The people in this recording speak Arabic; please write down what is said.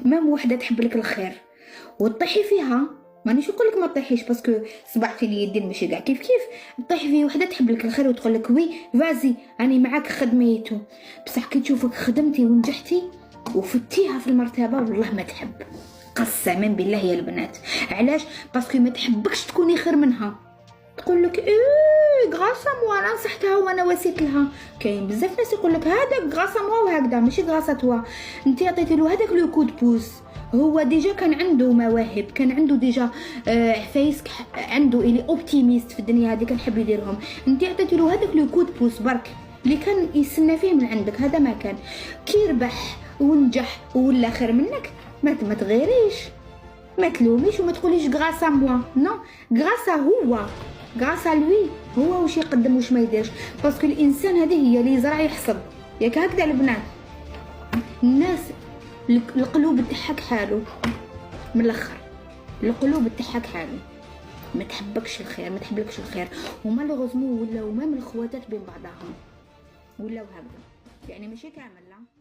مام وحده تحب لك الخير وتطيحي فيها، مانيش نقول لك ما تطيحيش باسكو صبعتي اليدين ماشي كاع كيف كيف، تطيحي في وحده تحب لك الخير وتقول لك وي فازي راني معاك خدميتو، بصح كي تشوفك خدمتي ونجحتي وفتيها في المرتبه والله ما تحب، قسما بالله يا البنات. علاش؟ باسكو ما تحبكش تكوني خير منها، تقول لك ايه غاسا موا انا نصحتها وانا واسيت لها. كاين بزاف ناس يقول لك هذاك غاسا موا وهكذا، ماشي غاسا توا، انت عطيتي له هذاك لو كود بوس، هو ديجا كان عنده مواهب، كان عنده ديجا عفايس، عنده الي اوبتيميست في الدنيا هذه كان حاب يديرهم، انت عطيتي له هذاك لو كود بوس برك اللي كان يستنى فيه من عندك، هذا ما كان. كي ربح ونجح ولا خير منك ما تغيريش، ما تلوميش وما تقوليش غراسا موا، نو غراسا هو، غراسا لوي هو واش يقدم واش ما يديرش، باسكو الانسان هذه هي اللي يزرع يحصد، ياك هكذا البنات. الناس القلوب تحك حاله من الاخر، القلوب تحك حاله، ما تحبكش الخير، ما تحبلكش الخير، ومالوغوزمون ولاو مام الخواتات بين بعضهم ولاو هكذا، يعني ماشي كامل لا.